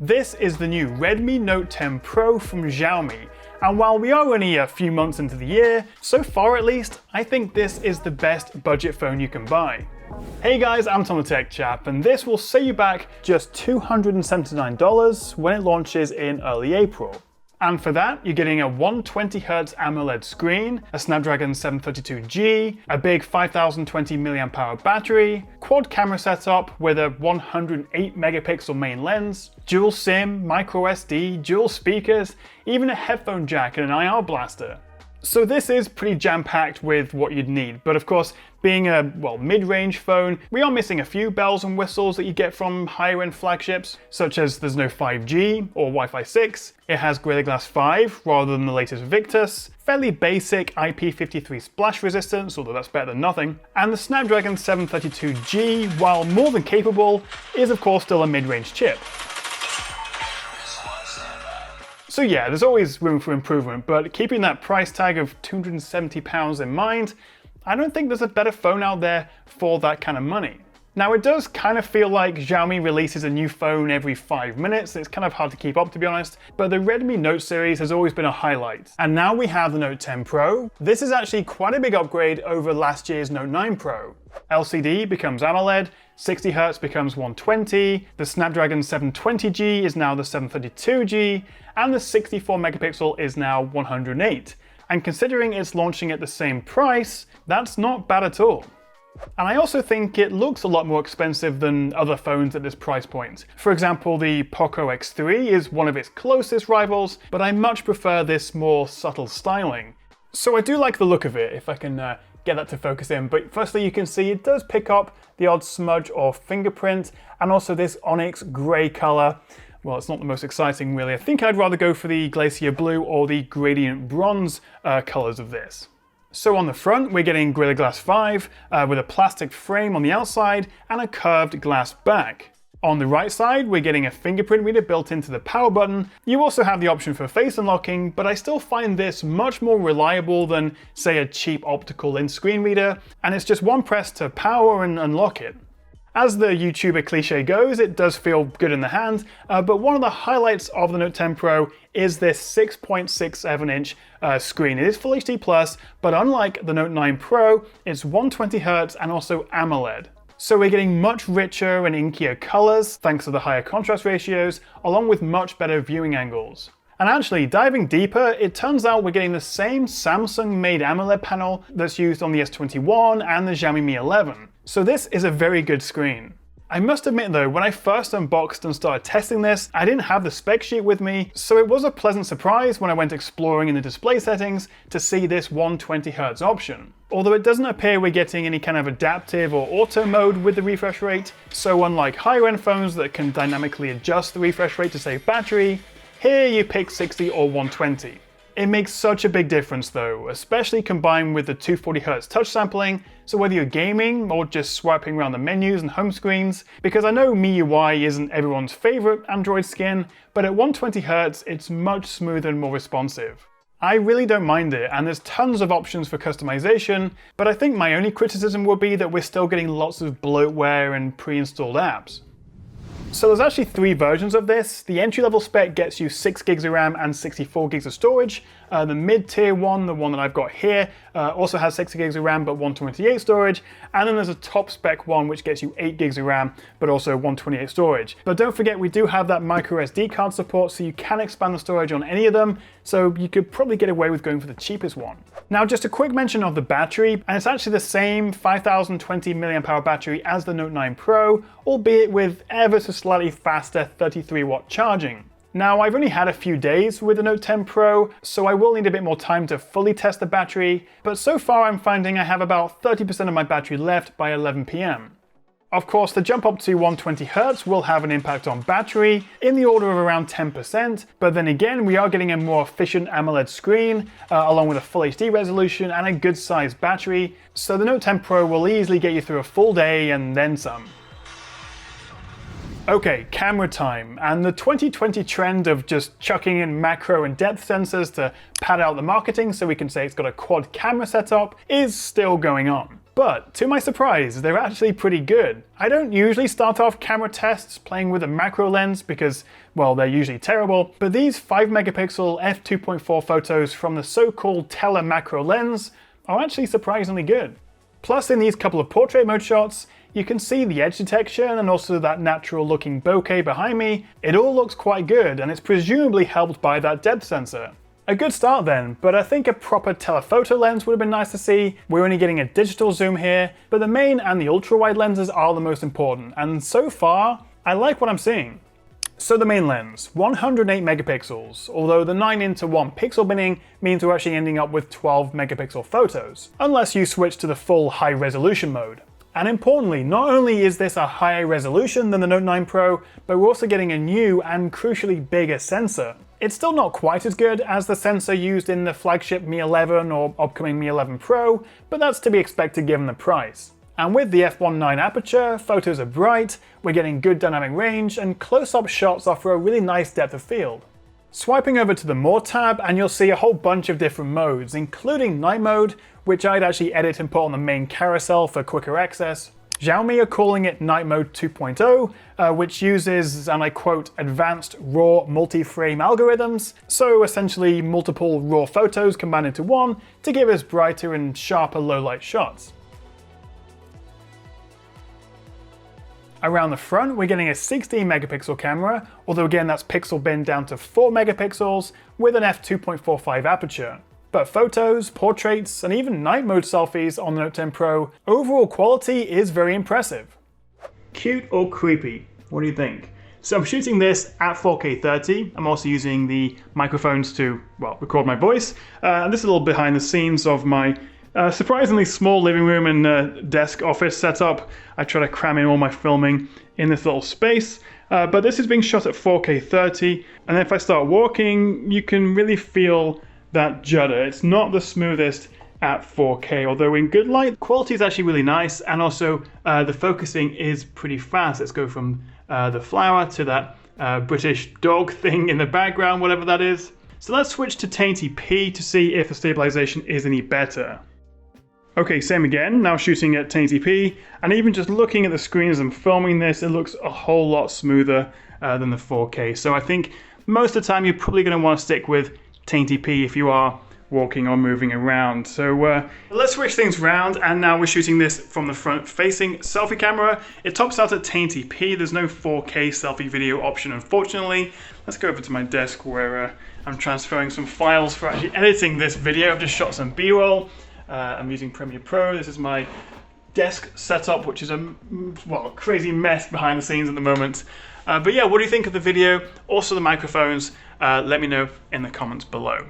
This is the new Redmi Note 10 Pro from Xiaomi, and while we are only a few months into the year, so far at least, I think this is the best budget phone you can buy. Hey guys, I'm Tom the Tech Chap, and this will set you back just $279 when it launches in early April. And for that, you're getting a 120Hz AMOLED screen, a Snapdragon 732G, a big 5020 mAh battery, quad camera setup with a 108 megapixel main lens, dual SIM, micro SD, dual speakers, even a headphone jack and an IR blaster. So this is pretty jam-packed with what you'd need, but of course, being a, mid-range phone, we are missing a few bells and whistles that you get from higher-end flagships, such as there's no 5G or Wi-Fi 6, it has Gorilla Glass 5 rather than the latest Victus, fairly basic IP53 splash resistance, although that's better than nothing, and the Snapdragon 732G, while more than capable, is of course still a mid-range chip. So yeah, there's always room for improvement, but keeping that price tag of £270 in mind, I don't think there's a better phone out there for that kind of money. Now it does kind of feel like Xiaomi releases a new phone every 5 minutes, it's kind of hard to keep up to be honest, but the Redmi Note series has always been a highlight. And now we have the Note 10 Pro. This is actually quite a big upgrade over last year's Note 9 Pro. LCD becomes AMOLED, 60Hz becomes 120, the Snapdragon 720G is now the 732G, and the 64 megapixel is now 108. And considering it's launching at the same price, that's not bad at all. And I also think it looks a lot more expensive than other phones at this price point. For example, the Poco X3 is one of its closest rivals, but I much prefer this more subtle styling. So I do like the look of it, if I can get that to focus in, but firstly you can see it does pick up the odd smudge or fingerprint, and also this onyx grey colour. Well, it's not the most exciting really. I think I'd rather go for the Glacier Blue or the Gradient Bronze colours of this. So on the front, we're getting Gorilla Glass 5 with a plastic frame on the outside and a curved glass back. On the right side, we're getting a fingerprint reader built into the power button. You also have the option for face unlocking, but I still find this much more reliable than, say, a cheap optical in-screen reader, and it's just one press to power and unlock it. As the YouTuber cliche goes, it does feel good in the hand, but one of the highlights of the Note 10 Pro is this 6.67-inch screen. It is Full HD+, but unlike the Note 9 Pro, it's 120Hz and also AMOLED. So we're getting much richer and inkier colors, thanks to the higher contrast ratios, along with much better viewing angles. And actually, diving deeper, it turns out we're getting the same Samsung-made AMOLED panel that's used on the S21 and the Xiaomi Mi 11. So this is a very good screen. I must admit though, when I first unboxed and started testing this, I didn't have the spec sheet with me, so it was a pleasant surprise when I went exploring in the display settings to see this 120Hz option. Although it doesn't appear we're getting any kind of adaptive or auto mode with the refresh rate, so unlike higher end phones that can dynamically adjust the refresh rate to save battery, here you pick 60 or 120. It makes such a big difference though, especially combined with the 240Hz touch sampling, so whether you're gaming or just swiping around the menus and home screens, because I know MIUI isn't everyone's favourite Android skin, but at 120Hz it's much smoother and more responsive. I really don't mind it, and there's tons of options for customization, but I think my only criticism would be that we're still getting lots of bloatware and pre-installed apps. So there's actually 3 versions of this. The entry-level spec gets you 6 gigs of RAM and 64 gigs of storage. The mid-tier one, the one that I've got here, also has 60 gigs of RAM but 128 storage. And then there's a top spec one which gets you 8 gigs of RAM but also 128 storage. But don't forget we do have that micro SD card support, so you can expand the storage on any of them. So you could probably get away with going for the cheapest one. Now just a quick mention of the battery, and it's actually the same 5020 mAh battery as the Note 9 Pro, albeit with ever so slightly faster 33-watt charging. Now I've only had a few days with the Note 10 Pro, so I will need a bit more time to fully test the battery, but so far I'm finding I have about 30% of my battery left by 11 PM. Of course, the jump up to 120Hz will have an impact on battery in the order of around 10%, but then again, we are getting a more efficient AMOLED screen, along with a Full HD resolution and a good sized battery, so the Note 10 Pro will easily get you through a full day and then some. Okay, camera time, and the 2020 trend of just chucking in macro and depth sensors to pad out the marketing so we can say it's got a quad camera setup is still going on. But to my surprise, they're actually pretty good. I don't usually start off camera tests playing with a macro lens because, well, they're usually terrible, but these 5 megapixel f2.4 photos from the so-called tele macro lens are actually surprisingly good. Plus, in these couple of portrait mode shots, you can see the edge detection and also that natural looking bokeh behind me. It all looks quite good, and it's presumably helped by that depth sensor. A good start then, but I think a proper telephoto lens would have been nice to see. We're only getting a digital zoom here, but the main and the ultra-wide lenses are the most important, and so far, I like what I'm seeing. So the main lens, 108 megapixels, although the 9:1 pixel binning means we're actually ending up with 12 megapixel photos, unless you switch to the full high resolution mode. And importantly, not only is this a higher resolution than the Note 9 Pro, but we're also getting a new and crucially bigger sensor. It's still not quite as good as the sensor used in the flagship Mi 11 or upcoming Mi 11 Pro, but that's to be expected given the price. And with the f1.9 aperture, photos are bright, we're getting good dynamic range, and close-up shots offer a really nice depth of field. Swiping over to the More tab, and you'll see a whole bunch of different modes, including night mode, which I'd actually edit and put on the main carousel for quicker access. Xiaomi are calling it Night Mode 2.0, which uses, and I quote, advanced RAW multi-frame algorithms, so essentially multiple RAW photos combined into one to give us brighter and sharper low-light shots. Around the front, we're getting a 16 megapixel camera, although again that's pixel bin down to 4 megapixels with an f2.45 aperture. But photos, portraits, and even night mode selfies on the Note 10 Pro, overall quality is very impressive. Cute or creepy? What do you think? So I'm shooting this at 4K 30. I'm also using the microphones to, well, record my voice. And this is a little behind the scenes of my surprisingly small living room and desk office setup. I try to cram in all my filming in this little space. But this is being shot at 4K 30. And if I start walking, you can really feel that judder. It's not the smoothest at 4K, although in good light, quality is actually really nice, and also the focusing is pretty fast. Let's go from the flower to that British dog thing in the background, whatever that is. So let's switch to 1080p to see if the stabilization is any better. Okay, same again, now shooting at 1080p, and even just looking at the screen as I'm filming this, it looks a whole lot smoother than the 4K. So I think most of the time you're probably going to want to stick with 1080p if you are walking or moving around. So let's switch things around, and now we're shooting this from the front facing selfie camera. It tops out at 1080p. There's no 4K selfie video option, unfortunately. Let's go over to my desk where I'm transferring some files for actually editing this video. I've just shot some B-roll. I'm using Premiere Pro. This is my desk setup, which is a crazy mess behind the scenes at the moment. But yeah, what do you think of the video? Also the microphones. Let me know in the comments below.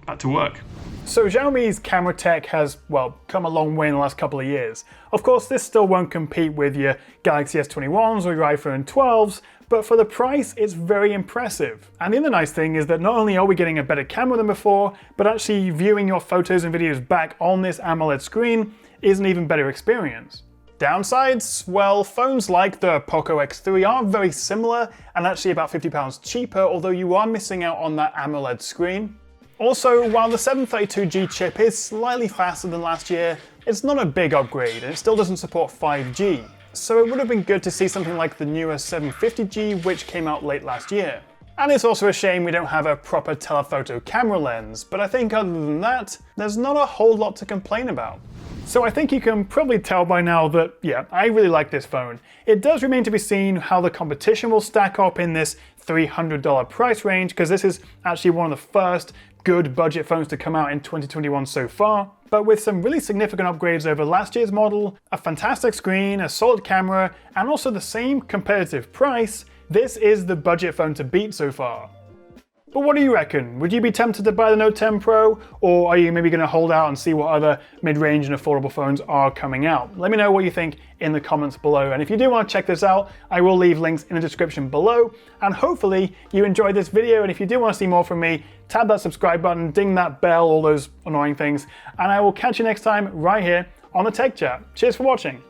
Back to work. So Xiaomi's camera tech has, well, come a long way in the last couple of years. Of course, this still won't compete with your Galaxy S21s or your iPhone 12s, but for the price, it's very impressive. And the other nice thing is that not only are we getting a better camera than before, but actually viewing your photos and videos back on this AMOLED screen is an even better experience. Downsides? Well, phones like the Poco X3 are very similar and actually about £50 cheaper, although you are missing out on that AMOLED screen. Also, while the 732G chip is slightly faster than last year, it's not a big upgrade and it still doesn't support 5G. So it would have been good to see something like the newer 750G, which came out late last year. And it's also a shame we don't have a proper telephoto camera lens, but I think other than that, there's not a whole lot to complain about. So I think you can probably tell by now that, yeah, I really like this phone. It does remain to be seen how the competition will stack up in this $300 price range, because this is actually one of the first good budget phones to come out in 2021 so far. But with some really significant upgrades over last year's model, a fantastic screen, a solid camera, and also the same competitive price, this is the budget phone to beat so far. But what do you reckon? Would you be tempted to buy the Note 10 Pro, or are you maybe going to hold out and see what other mid-range and affordable phones are coming out? Let me know what you think in the comments below. And if you do want to check this out, I will leave links in the description below. And hopefully you enjoyed this video. And if you do want to see more from me, tap that subscribe button, ding that bell, all those annoying things. And I will catch you next time right here on the Tech Chat. Cheers for watching.